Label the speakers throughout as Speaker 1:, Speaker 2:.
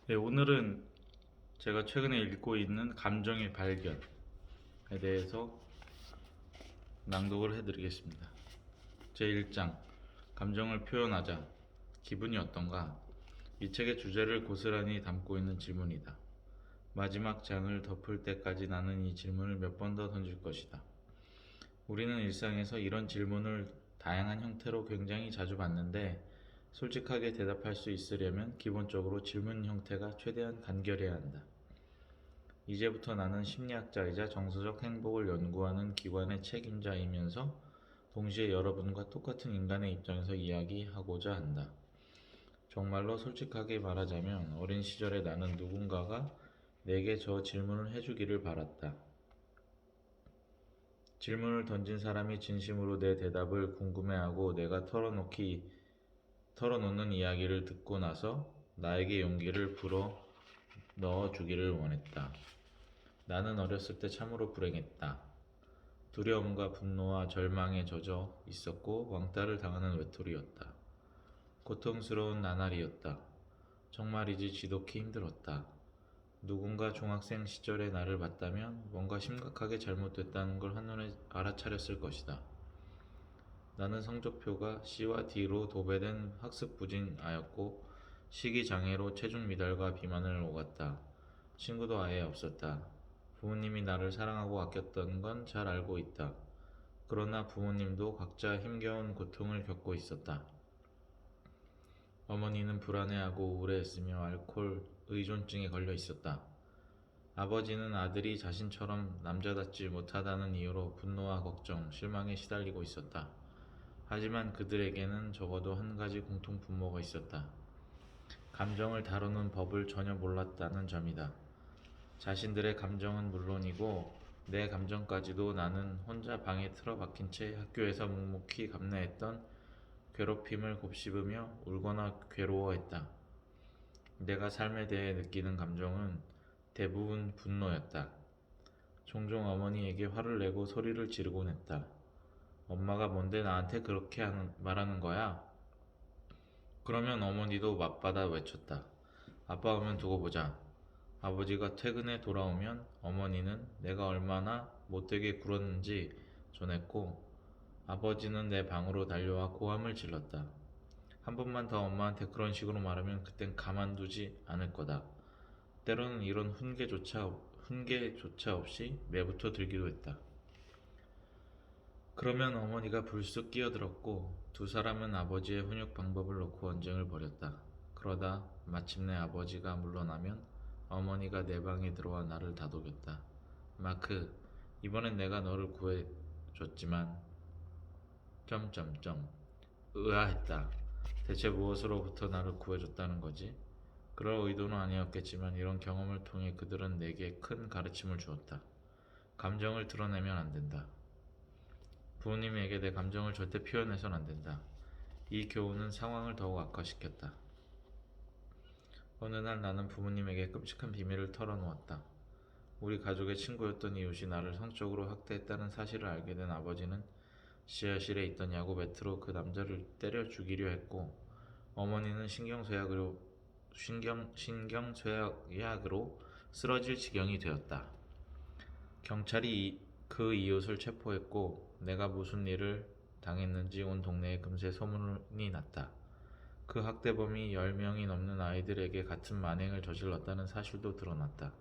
Speaker 1: 네, 오늘은 제가 최근에 읽고 있는 감정의 발견에 대해서 낭독을 해드리겠습니다. 제1장 감정을 표현하자. 기분이 어떤가? 이 책의 주제를 고스란히 담고 있는 질문이다. 마지막 장을 덮을 때까지 나는 이 질문을 몇 번 더 던질 것이다. 우리는 일상에서 이런 질문을 다양한 형태로 굉장히 자주 받는데 솔직하게 대답할 수 있으려면 기본적으로 질문 형태가 최대한 간결해야 한다. 이제부터 나는 심리학자이자 정서적 행복을 연구하는 기관의 책임자이면서 동시에 여러분과 똑같은 인간의 입장에서 이야기하고자 한다. 정말로 솔직하게 말하자면 어린 시절에 나는 누군가가 내게 저 질문을 해주기를 바랐다. 질문을 던진 사람이 진심으로 내 대답을 궁금해하고 내가 털어놓는 이야기를 듣고 나서 나에게 용기를 불어 넣어 주기를 원했다. 나는 어렸을 때 참으로 불행했다. 두려움과 분노와 절망에 젖어 있었고 왕따를 당하는 외톨이였다. 고통스러운 나날이었다. 정말이지 지독히 힘들었다. 누군가 중학생 시절의 나를 봤다면 뭔가 심각하게 잘못됐다는 걸 한눈에 알아차렸을 것이다. 나는 성적표가 C와 D로 도배된 학습부진아였고 식이장애로 체중 미달과 비만을 오갔다. 친구도 아예 없었다. 부모님이 나를 사랑하고 아꼈던 건 잘 알고 있다. 그러나 부모님도 각자 힘겨운 고통을 겪고 있었다. 어머니는 불안해하고 우울해했으며 알코올 의존증에 걸려 있었다. 아버지는 아들이 자신처럼 남자답지 못하다는 이유로 분노와 걱정, 실망에 시달리고 있었다. 하지만 그들에게는 적어도 한 가지 공통 분모가 있었다. 감정을 다루는 법을 전혀 몰랐다는 점이다. 자신들의 감정은 물론이고 내 감정까지도 나는 혼자 방에 틀어박힌 채 학교에서 묵묵히 감내했던 괴롭힘을 곱씹으며 울거나 괴로워했다. 내가 삶에 대해 느끼는 감정은 대부분 분노였다. 종종 어머니에게 화를 내고 소리를 지르곤 했다. 엄마가 뭔데 나한테 그렇게 말하는 거야? 그러면 어머니도 맞받아 외쳤다. 아빠 오면 두고 보자. 아버지가 퇴근해 돌아오면 어머니는 내가 얼마나 못되게 굴었는지 전했고 아버지는 내 방으로 달려와 고함을 질렀다. 한 번만 더 엄마한테 그런 식으로 말하면 그땐 가만두지 않을 거다. 때로는 이런 훈계조차 없이 매부터 들기도 했다. 그러면 어머니가 불쑥 끼어들었고 두 사람은 아버지의 훈육 방법을 놓고 언쟁을 벌였다. 그러다 마침내 아버지가 물러나면 어머니가 내 방에 들어와 나를 다독였다. 마크, 이번엔 내가 너를 구해줬지만 점점점 의아했다. 대체 무엇으로부터 나를 구해줬다는 거지? 그럴 의도는 아니었겠지만 이런 경험을 통해 그들은 내게 큰 가르침을 주었다. 감정을 드러내면 안 된다. 부모님에게 내 감정을 절대 표현해선 안 된다. 이 교훈은 상황을 더욱 악화시켰다. 어느 날 나는 부모님에게 끔찍한 비밀을 털어놓았다. 우리 가족의 친구였던 이웃이 나를 성적으로 학대했다는 사실을 알게 된 아버지는 지하실에 있던 야구 배트로 그 남자를 때려 죽이려 했고 어머니는 신경쇠약으로 쓰러질 지경이 되었다. 경찰이 그 이웃을 체포했고 내가 무슨 일을 당했는지 온 동네에 금세 소문이 났다. 그 학대범이 10명이 넘는 아이들에게 같은 만행을 저질렀다는 사실도 드러났다.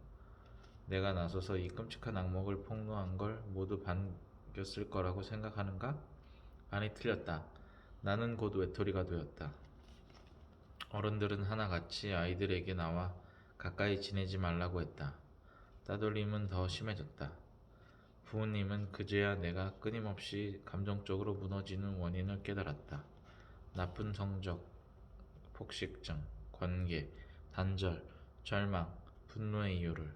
Speaker 1: 내가 나서서 이 끔찍한 악몽을 폭로한 걸 모두 반겼을 거라고 생각하는가? 아니, 틀렸다. 나는 곧 외톨이가 되었다. 어른들은 하나같이 아이들에게 나와 가까이 지내지 말라고 했다. 따돌림은 더 심해졌다. 부모님은 그제야 내가 끊임없이 감정적으로 무너지는 원인을 깨달았다. 나쁜 성적, 폭식증, 관계, 단절, 절망, 분노의 이유를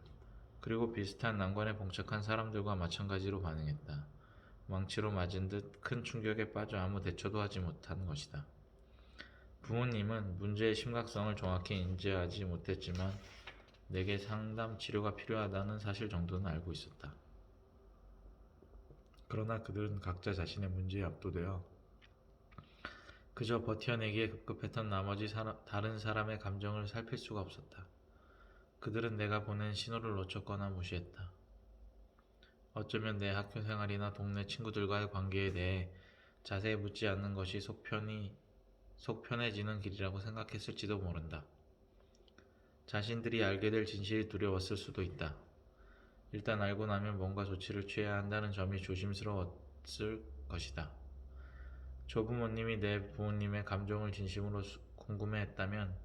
Speaker 1: 그리고 비슷한 난관에 봉착한 사람들과 마찬가지로 반응했다. 망치로 맞은 듯 큰 충격에 빠져 아무 대처도 하지 못한 것이다. 부모님은 문제의 심각성을 정확히 인지하지 못했지만 내게 상담 치료가 필요하다는 사실 정도는 알고 있었다. 그러나 그들은 각자 자신의 문제에 압도되어 그저 버텨내기에 급급했던 나머지 다른 사람의 감정을 살필 수가 없었다. 그들은 내가 보낸 신호를 놓쳤거나 무시했다. 어쩌면 내 학교 생활이나 동네 친구들과의 관계에 대해 자세히 묻지 않는 것이 속 편해지는 길이라고 생각했을지도 모른다. 자신들이 알게 될 진실이 두려웠을 수도 있다. 일단 알고 나면 뭔가 조치를 취해야 한다는 점이 조심스러웠을 것이다. 조부모님이 내 부모님의 감정을 진심으로 궁금해했다면,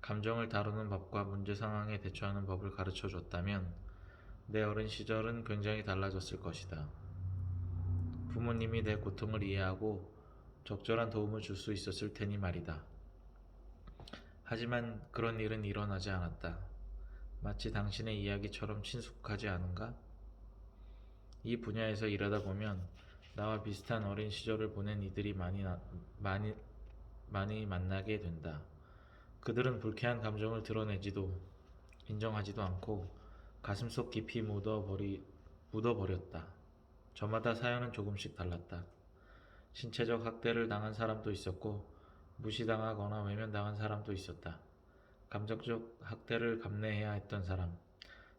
Speaker 1: 감정을 다루는 법과 문제 상황에 대처하는 법을 가르쳐 줬다면 내 어린 시절은 굉장히 달라졌을 것이다. 부모님이 내 고통을 이해하고 적절한 도움을 줄 수 있었을 테니 말이다. 하지만 그런 일은 일어나지 않았다. 마치 당신의 이야기처럼 친숙하지 않은가? 이 분야에서 일하다 보면 나와 비슷한 어린 시절을 보낸 이들이 많이 만나게 된다. 그들은 불쾌한 감정을 드러내지도 인정하지도 않고 가슴속 깊이 묻어버렸다. 저마다 사연은 조금씩 달랐다. 신체적 학대를 당한 사람도 있었고 무시당하거나 외면당한 사람도 있었다. 감정적 학대를 감내해야 했던 사람,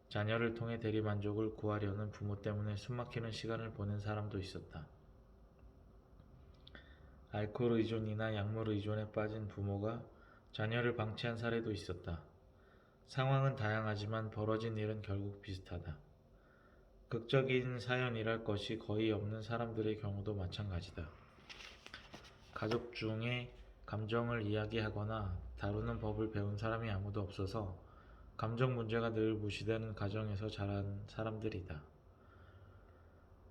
Speaker 1: 자녀를 통해 대리만족을 구하려는 부모 때문에 숨막히는 시간을 보낸 사람도 있었다. 알코올 의존이나 약물 의존에 빠진 부모가 자녀를 방치한 사례도 있었다. 상황은 다양하지만 벌어진 일은 결국 비슷하다. 극적인 사연이랄 것이 거의 없는 사람들의 경우도 마찬가지다. 가족 중에 감정을 이야기하거나 다루는 법을 배운 사람이 아무도 없어서 감정 문제가 늘 무시되는 가정에서 자란 사람들이다.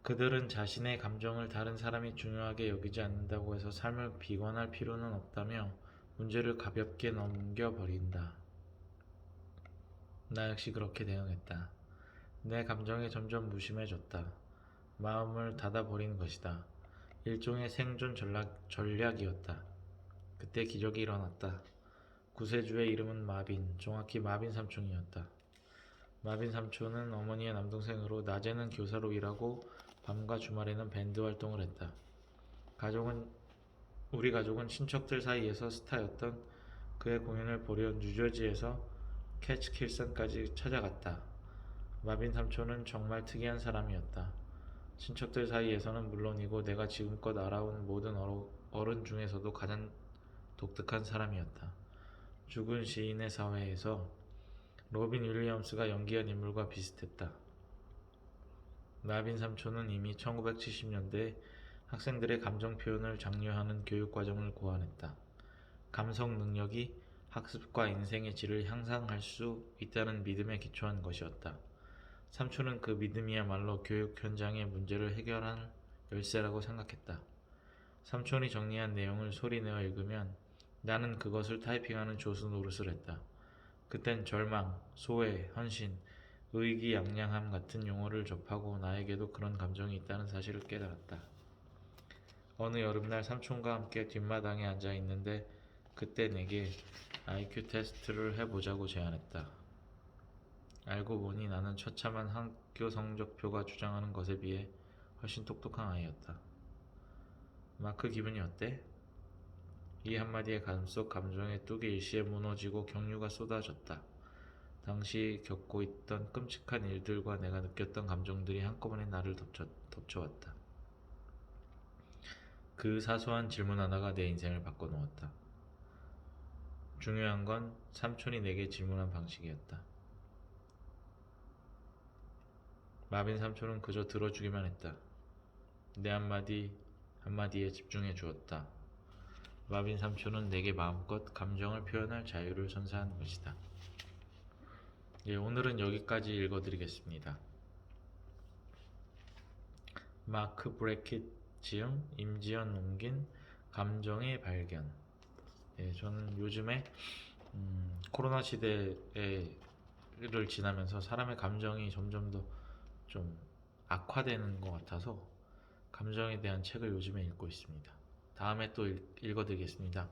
Speaker 1: 그들은 자신의 감정을 다른 사람이 중요하게 여기지 않는다고 해서 삶을 비관할 필요는 없다며 문제를 가볍게 넘겨버린다. 나 역시 그렇게 대응했다. 내 감정이 점점 무심해졌다. 마음을 닫아버린 것이다. 일종의 생존 전략이었다. 그때 기적이 일어났다. 구세주의 이름은 마빈, 정확히 마빈 삼촌이었다. 마빈 삼촌은 어머니의 남동생으로 낮에는 교사로 일하고 밤과 주말에는 밴드 활동을 했다. 우리 가족은 친척들 사이에서 스타였던 그의 공연을 보려 뉴저지에서 캐치킬슨까지 찾아갔다. 마빈 삼촌은 정말 특이한 사람이었다. 친척들 사이에서는 물론이고 내가 지금껏 알아온 모든 어른 중에서도 가장 독특한 사람이었다. 죽은 시인의 사회에서 로빈 윌리엄스가 연기한 인물과 비슷했다. 마빈 삼촌은 이미 1970년대에 학생들의 감정 표현을 장려하는 교육과정을 고안했다. 감성 능력이 학습과 인생의 질을 향상할 수 있다는 믿음에 기초한 것이었다. 삼촌은 그 믿음이야말로 교육 현장의 문제를 해결한 열쇠라고 생각했다. 삼촌이 정리한 내용을 소리내어 읽으면 나는 그것을 타이핑하는 조수 노릇을 했다. 그땐 절망, 소외, 헌신, 의기양양함 같은 용어를 접하고 나에게도 그런 감정이 있다는 사실을 깨달았다. 어느 여름날 삼촌과 함께 뒷마당에 앉아 있는데 그때 내게 IQ 테스트를 해보자고 제안했다. 알고 보니 나는 처참한 학교 성적표가 주장하는 것에 비해 훨씬 똑똑한 아이였다. 마크 기분이 어때? 이 한마디에 가슴속 감정의 뚝이 일시에 무너지고 경류가 쏟아졌다. 당시 겪고 있던 끔찍한 일들과 내가 느꼈던 감정들이 한꺼번에 나를 덮쳐왔다. 그 사소한 질문 하나가 내 인생을 바꿔놓았다. 중요한 건 삼촌이 내게 질문한 방식이었다. 마빈 삼촌은 그저 들어주기만 했다. 내 한마디에 집중해 주었다. 마빈 삼촌은 내게 마음껏 감정을 표현할 자유를 선사한 것이다. 오늘은 여기까지 읽어드리겠습니다. 마크 브래킷 지음, 임지연 옮긴 감정의 발견. 저는 요즘에 코로나 시대를 지나면서 사람의 감정이 점점 더 좀 악화되는 것 같아서 감정에 대한 책을 요즘에 읽고 있습니다. 다음에 또 읽어드리겠습니다.